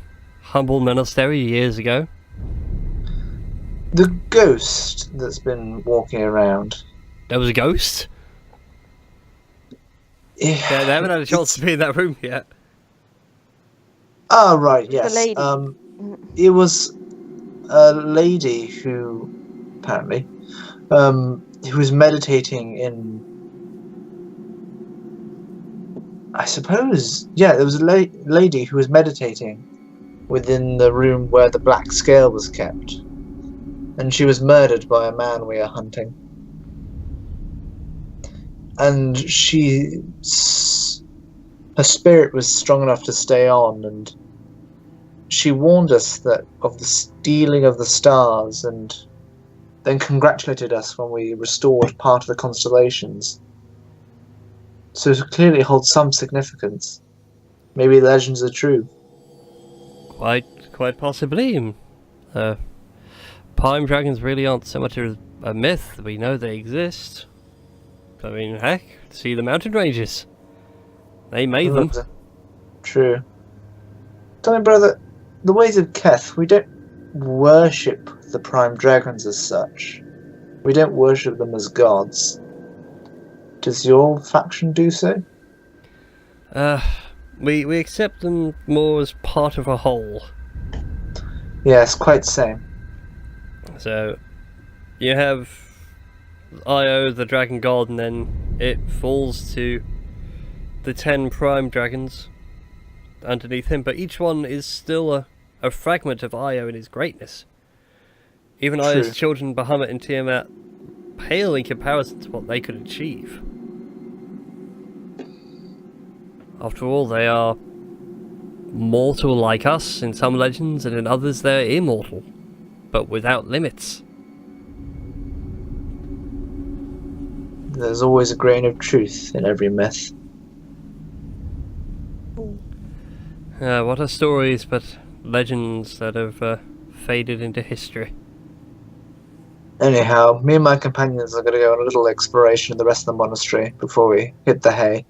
humble monastery years ago. The ghost that's been walking around. There was a ghost? They haven't had a chance to be in that room yet. Ah, right, The yes. lady. It was a lady who, apparently, who was meditating in. I suppose, yeah, there was a lady who was meditating within the room where the black scale was kept, and she was murdered by a man we are hunting. And her spirit was strong enough to stay on, and she warned us of the stealing of the stars, and then congratulated us when we restored part of the constellations. So it clearly holds some significance. Maybe the legends are true. Quite possibly. Prime dragons really aren't so much a myth. We know they exist. I mean, heck, see the mountain ranges. They made them. True. Tell me, brother, the ways of Keth, we don't worship the prime dragons as such. We don't worship them as gods. Does your faction do so? We accept them more as part of a whole. Yes, quite the same. So, you have Io, the dragon god, and then it falls to the 10 prime dragons underneath him, but each one is still a fragment of Io in his greatness. Even True. Io's children, Bahamut and Tiamat, pale in comparison to what they could achieve. After all, they are mortal like us in some legends, and in others they're immortal, but without limits. There's always a grain of truth in every myth. What are stories but legends that have faded into history? Anyhow, me and my companions are going to go on a little exploration of the rest of the monastery before we hit the hay.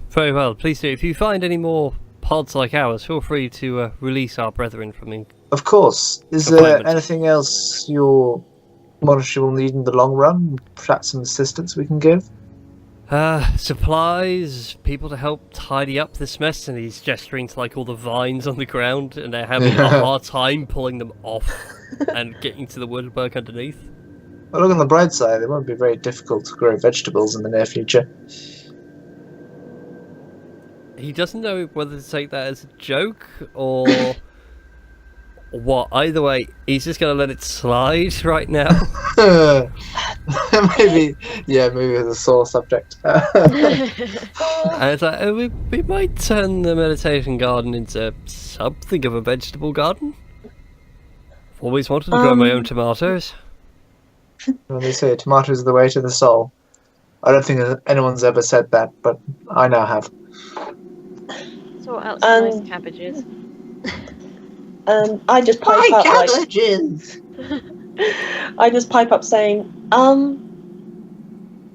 Very well, please do. If you find any more pods like ours, feel free to release our brethren from Of course. Is there Appointment. anything else your monastery will need in the long run? Perhaps some assistance we can give? Supplies, people to help tidy up this mess, and he's gesturing to like all the vines on the ground, and they're having a hard time pulling them off and getting to the woodwork underneath. Well, look on the bright side, it won't be very difficult to grow vegetables in the near future. He doesn't know whether to take that as a joke or what. Either way, he's just going to let it slide right now. maybe it's a sore subject. And it's like, we might turn the meditation garden into something of a vegetable garden. I've always wanted to grow my own tomatoes. Well, they say tomatoes are the way to the soul. I don't think anyone's ever said that, but I now have. Sort out some nice cabbages. I just pipe up cabbages! I just pipe up saying,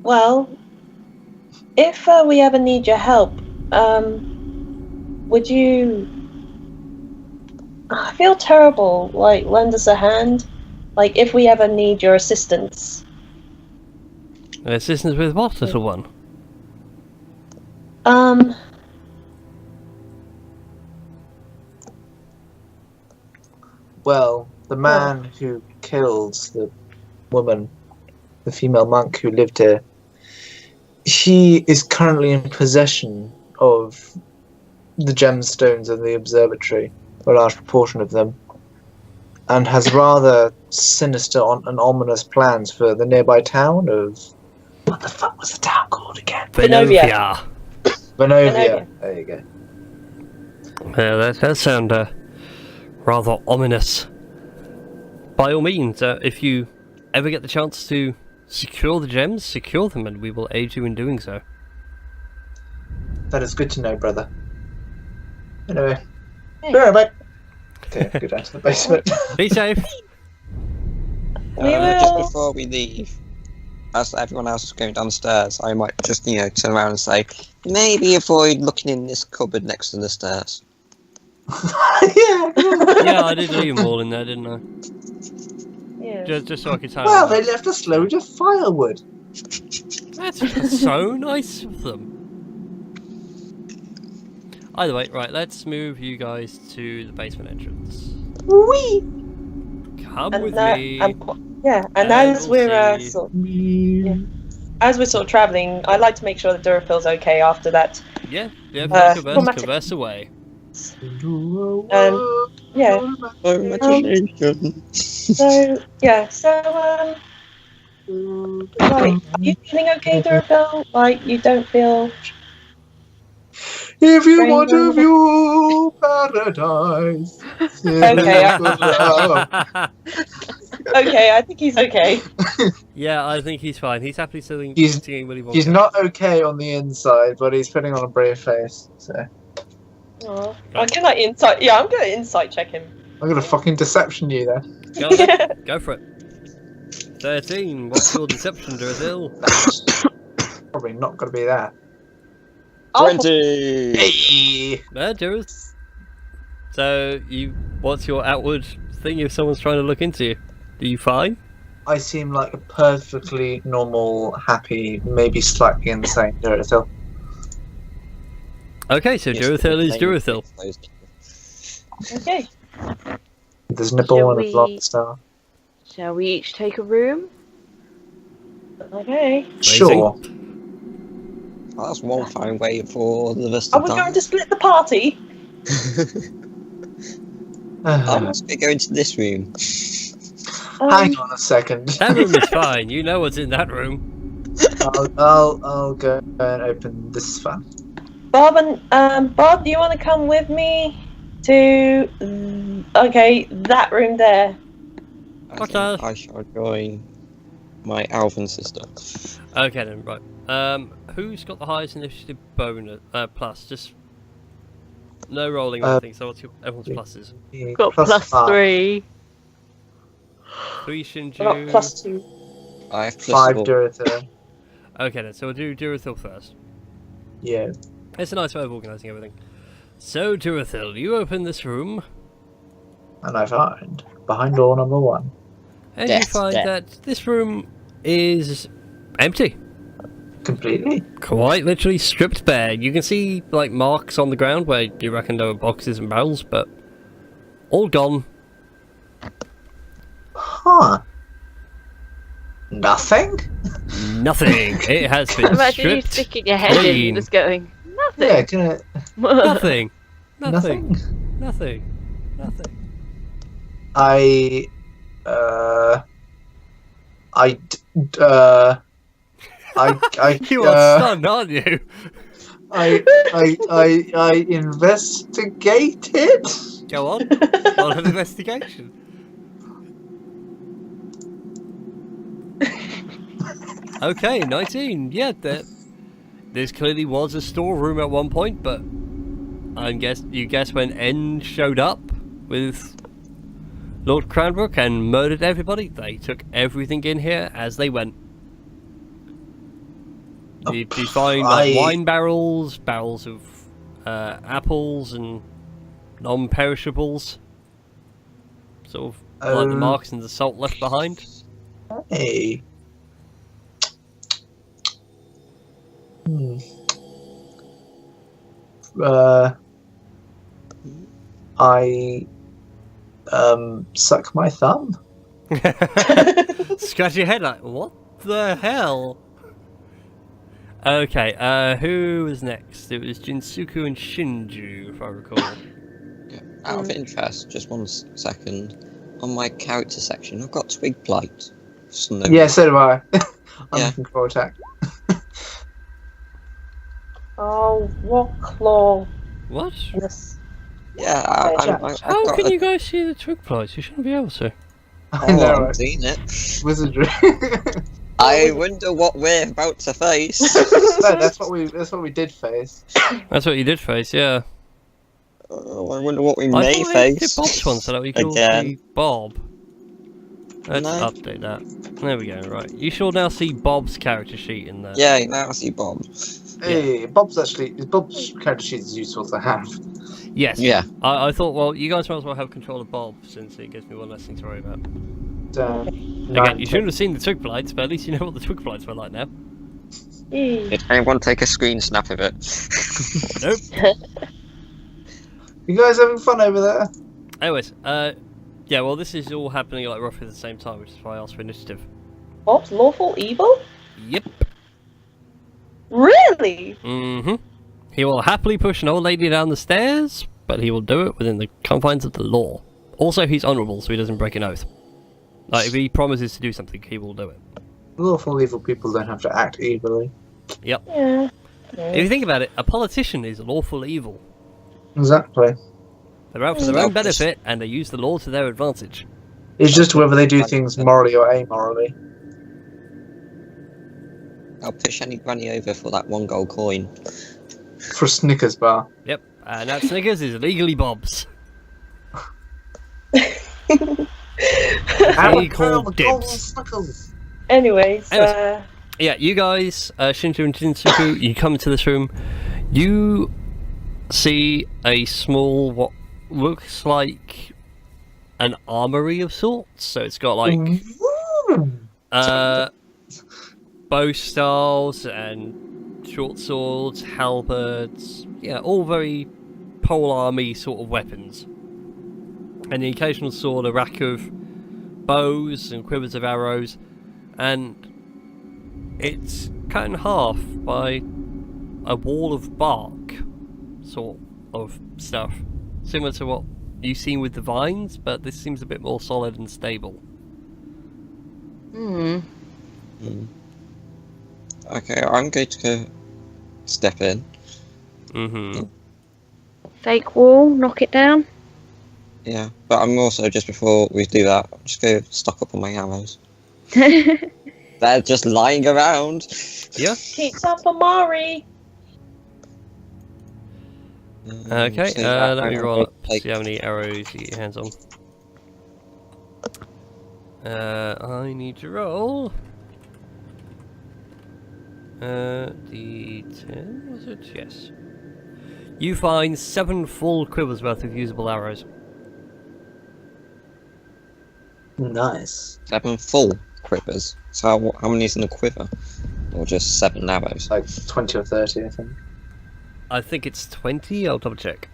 well, if we ever need your help, would you... I feel terrible, like, lend us a hand? Like, if we ever need your assistance. Assistance with what, little one? Well, the man who killed the woman, the female monk who lived here, he is currently in possession of the gemstones of the observatory, a large proportion of them, and has rather sinister and ominous plans for the nearby town of... What the fuck was the town called again? Venovia. Venovia. There you go. Yeah, that does sound rather ominous. By all means, if you ever get the chance to secure the gems, secure them, and we will aid you in doing so. That is good to know, brother. Anyway. Alright, okay, go down to the basement. Be safe. Just before we leave, as everyone else is going downstairs, I might just, turn around and say, maybe avoid looking in this cupboard next to the stairs. Yeah, I did leave them all in there, didn't I? Yeah. Just so I could tell. Well, they left us loads of firewood. That's so nice of them. Either way, right, let's move you guys to the basement entrance. Wee! Come with me. And as we're as we're sort of travelling, I'd like to make sure that Durafil's okay after that. Yeah, traumatic- converse away. Yeah. Right, are you feeling okay, Durafil? Like, you don't feel... If you want to view paradise. Okay, I think he's okay. Yeah, I think he's fine. He's happily singing Willy Wonka. He's not okay on the inside, but he's putting on a brave face. So Oh, I can like insight. Yeah, I'm gonna insight check him. I'm gonna fucking deception you then. Go for it. 13. What's your deception, Durafil? Probably not gonna be that. 20! Hey! Durafil. So, what's your outward thing if someone's trying to look into you? Are you fine? I seem like a perfectly normal, happy, maybe slightly insane Duracell. Okay, so Duracell is Duracell. Okay. There's nipple Shall and a we- flop star. Shall we each take a room? Okay. Sure. Well, that's one fine way for the rest Are of we the going to split the party? I must be going to this room. Hang on a second. That room is fine. You know what's in that room. I'll go and open this one. Bob and Bob, do you want to come with me to that room there? I think I shall join my elven sister. Okay then, right. Who's got the highest initiative bonus plus? Just no rolling or anything. So what's everyone's pluses? Got plus 3. 3 Shinju. I've got plus 2. I have plus 5 4. Duracell. Okay then, so we'll do Duracell first. Yeah. It's a nice way of organising everything. So Duracell, you open this room, And I find behind door number 1. and you find that this room is empty. Completely. Quite literally stripped bare. You can see like marks on the ground where you reckon there were boxes and barrels, but all gone. Huh. Nothing? Nothing. It has been Imagine you stripped sticking your head in clean. and just going, nothing. Yeah, gonna... Nothing. Nothing? Nothing. Nothing. I You are stunned, aren't you? I investigated. Go on. Roll an investigation. Okay, 19. Yeah, this clearly was a storeroom at one point, but you guess when N showed up with Lord Cranbrook and murdered everybody, they took everything in here as they went. You find like, wine barrels, barrels of apples and non-perishables, sort of like the marks and the salt left behind. Hey. I suck my thumb. Scratch your head like, what the hell? Okay, who was next? It was Jinsuku and Shinju, if I recall. Yeah. Out of interest, just 1 second. On my character section, I've got twig blight. Yeah, so do I. I'm Yeah. looking for attack. Oh, what claw? What? Yes. Yeah, How can you guys see the twig plights? You shouldn't be able to. I know, I've right? seen it. Wizardry. I wonder what we're about to face. No, that's what we did face. That's what you did face, yeah. Oh, I wonder what we I may thought they did face. Bob's one so that we called Again. the Bob. Let's No. update that. There we go, right. You shall now see Bob's character sheet in there. Yeah, now I see Bob. Hey, Bob's character sheet is useful to have. Yes. Yeah. I thought, well, you guys might as well have control of Bob, since it gives me one less thing to worry about. Again, you shouldn't have seen the twig blights, but at least you know what the twig blights were like now. Did anyone take a screen snap of it? Nope. You guys having fun over there? Anyways, yeah, well, this is all happening like roughly at the same time, which is why I asked for initiative. Bob's lawful evil? Yep. Really? Mm-hmm. He will happily push an old lady down the stairs, but he will do it within the confines of the law. Also, he's honourable, so he doesn't break an oath. Like, if he promises to do something, he will do it. Lawful evil people don't have to act evilly. Yep. Yeah. If you think about it, a politician is lawful evil. Exactly. They're out for their own benefit, and they use the law to their advantage. It's just whether they do things morally or amorally. I'll push any granny over for that 1 gold coin. For a Snickers bar. Yep, and that Snickers is legally Bob's. How He called dibs. Anyways, Yeah, you guys, Shinju and Jinsuku, you come into this room. You see a small, what looks like an armory of sorts. So it's got like bow styles and short swords, halberds. Yeah, all very pole army sort of weapons. And the occasional sword, a rack of bows and quivers of arrows, and it's cut in half by a wall of bark sort of stuff, similar to what you've seen with the vines, but this seems a bit more solid and stable. Okay, I'm going to go step in. Fake wall, knock it down. Yeah, but I'm also, just before we do that, I'm just going to stock up on my arrows. They're just lying around. Yeah. keeps up Amari. Okay, So that let me arrow roll up, take- see how many arrows you get your hands on. I need to roll. D10, was it? Yes. You find 7 full quivers worth of usable arrows. Nice. 7 full quivers. So how many is in a quiver? or just 7 arrows? Like 20 or 30, I think. I think it's 20. I'll double check.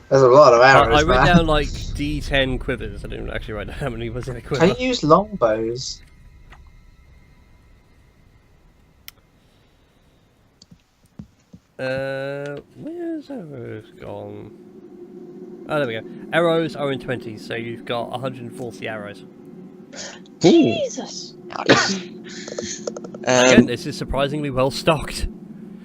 There's a lot of arrows, I wrote man. down like D10 quivers. I didn't actually write down how many was in a quiver. Can you use longbows? Where's arrows gone? Oh, there we go. Arrows are in 20, so you've got 140 arrows. Jesus. Again, this is surprisingly well stocked.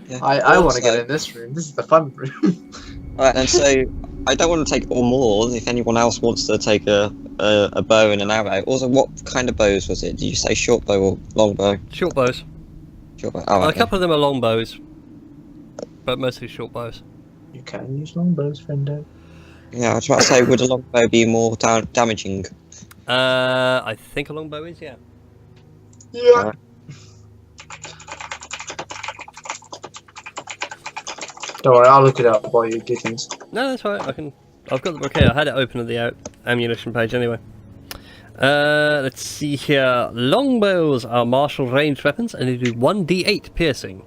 Yeah. I want to get in this room. This is the fun room. Right, and so I don't want to take all more. If anyone else wants to take a bow and an arrow. Also, what kind of bows was it? Did you say short bow or long bow? Short bows. Short bow. Oh, A okay. couple of them are long bows, but mostly short bows. You can use longbows, friendo. Yeah, I was about to say, would a long bow be more damaging? I think a long bow is, yeah. Yeah. Don't worry, I'll look it up while you do things. No, that's right. I've got the bouquet. I had it open at the ammunition page anyway. Let's see here. Longbows are martial ranged weapons, and they do 1d8 piercing.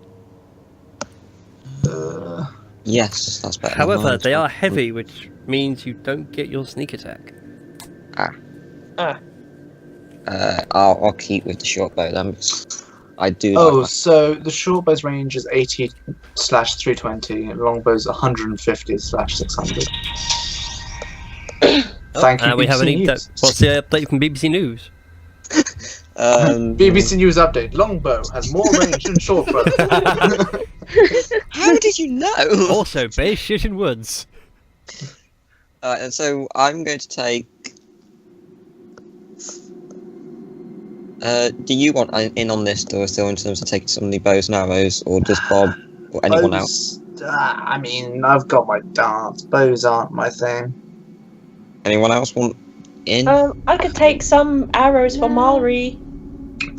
Yes, that's better. However, they are heavy, which means you don't get your sneak attack. I'll keep with the short bow then. I do. Oh, like so the short bow's range is 80/320, and longbow's 150/600. Thank you, We have BBC an News. What's the update from BBC News? BBC News update. Longbow has more range than short bow. How did you know? Also, base shit in woods. And so I'm going to take. Do you want in on this, or still in terms of taking some of the bows and arrows, or does Bob or anyone else? I mean, I've got my darts. Bows aren't my thing. Anyone else want in? I could take some arrows for Mallory.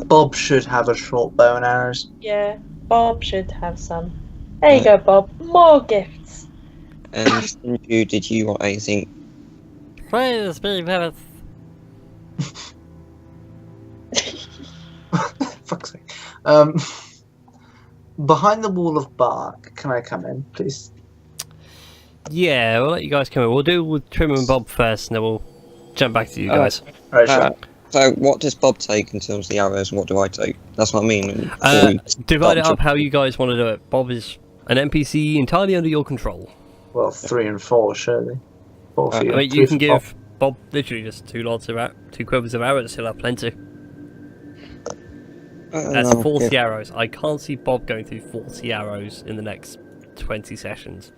Bob should have a short bow and arrows. Yeah, Bob should have some. There you go, Bob. More gifts. And SteamedChu, did you want anything? Praise be Venice. Fuck's sake. Behind the wall of bark, can I come in, please? Yeah, we'll let you guys come in. We'll do with Trim and Bob first, and then we'll jump back to you guys. Right, sure. So what does Bob take in terms of the arrows, and what do I take? That's what I mean. Divide it up how you guys want to do it. Bob is an NPC entirely under your control. Well, 3 and 4, surely. 4 for you. I mean, three you for can give Bob literally just 2 quivers of arrows. He'll have plenty. That's 40 arrows. I can't see Bob going through 40 arrows in the next 20 sessions.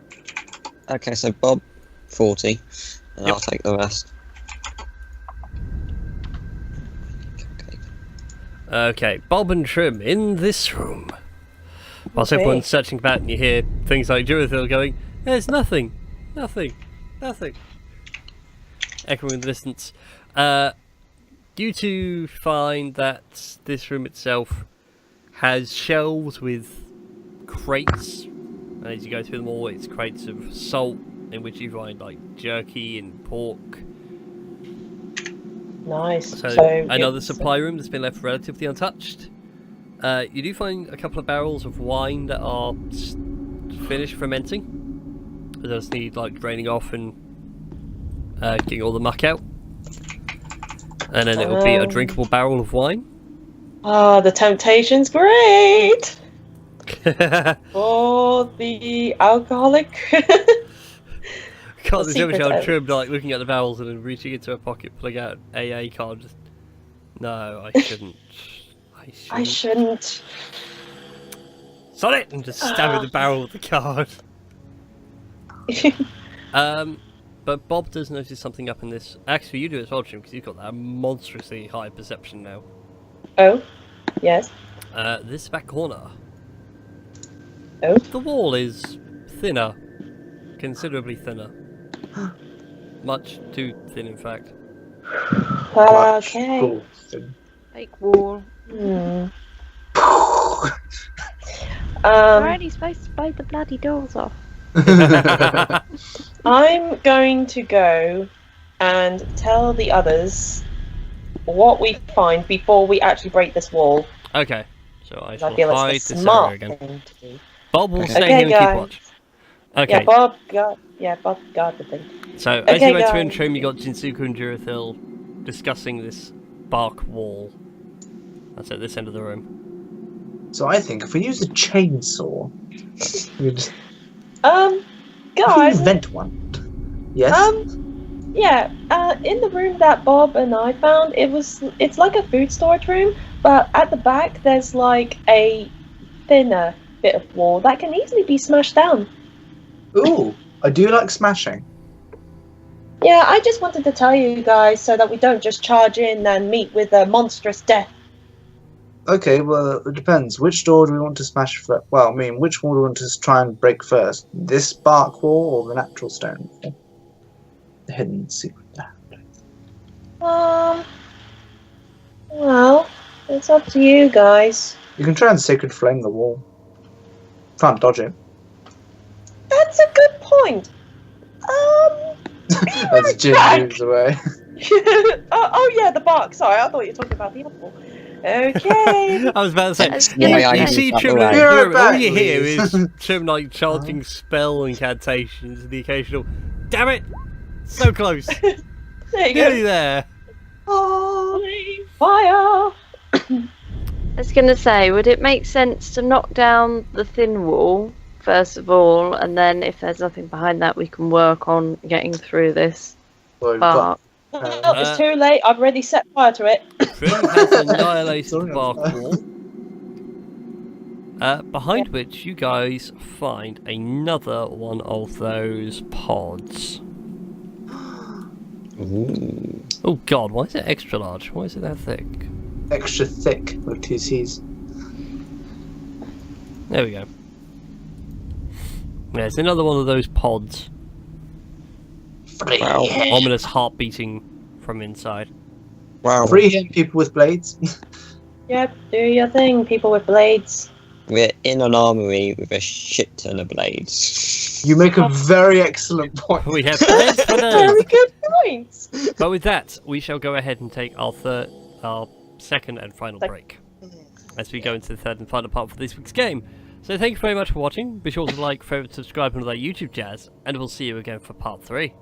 Okay, so Bob, 40, and I'll take the rest. Okay, Bob and Trim in this room. Whilst everyone's searching about, and you hear things like Jurathil going, "There's nothing, nothing, nothing," echoing in the distance. You two find that this room itself has shelves with crates, and as you go through them all, it's crates of salt in which you find like jerky and pork. Nice. So another supply room that's been left relatively untouched. You do find a couple of barrels of wine that are finished fermenting. They just need like draining off and getting all the muck out. And then it will be a drinkable barrel of wine. Ah, the temptation's great! For the alcoholic. God, there's never secret shown out. Trim like looking at the barrels and then reaching into a pocket, pulling out an AA card. Just, no, I shouldn't. I shouldn't. Sod it! And just stabbing the barrel with the card. But Bob does notice something up in this. Actually, you do as well, Trim, because you've got that monstrously high perception now. Oh, yes. This back corner. Oh. The wall is thinner. Considerably thinner. Much too thin, in fact. Okay. Fake wall. Already supposed to blow the bloody doors off. I'm going to go and tell the others what we find before we actually break this wall. Okay. So I 'Cause shall I feel hide it's the this smart area again. thing to do. Bob will Okay. stay Okay, here and keep guys. watch. Okay. Yeah, Bob got the thing. So, as Okay, you went to guys. Intrim, you got Jinsuku and Jurathil discussing this bark wall. That's at this end of the room. So I think if we use a chainsaw, we'd Guys, invent one. Yes. yeah, in the room that Bob and I found, it's like a food storage room, but at the back there's like a thinner bit of wall that can easily be smashed down. Ooh, I do like smashing. Yeah, I just wanted to tell you guys so that we don't just charge in and meet with a monstrous death. Okay, well, it depends. Which door do we want to smash first? Well, I mean, which wall do we want to try and break first? This bark wall or the natural stone wall? The hidden secret. Well, it's up to you guys. You can try and sacred flame the wall. Can't dodge it. That's a good point. As Jin back. moves away. oh yeah, the bark. Sorry, I thought you were talking about the apple. Okay. I was about to say, That's you, gonna you say- see Out the Trim, way. Be right all back, you hear please. is Trim like chanting spell incantations and the occasional, damn it, so close, There you nearly go. there. Fire. I was going to say, would it make sense to knock down the thin wall, first of all, and then if there's nothing behind that, we can work on getting through this Well, we've got- bark? No, it's too late. I've already set fire to it. Trim has annihilated Sorry, the bark I'm wall, behind which you guys find another one of those pods. Ooh. Oh god, why is it extra large? Why is it that thick? extra thick with two C's. There we go. Yeah, it's another one of those pods. Wow. Ominous heart beating from inside. Wow. Free him, people with blades. Yep, do your thing, people with blades. We're in an armory with a shit ton of blades. You make a very excellent point. We have blades for those. Very good points. But with that, we shall go ahead and take our second and final break as we go into the third and final part for this week's game. So thank you very much for watching. Be sure to like, favourite, subscribe and all that YouTube jazz, and we'll see you again for part 3.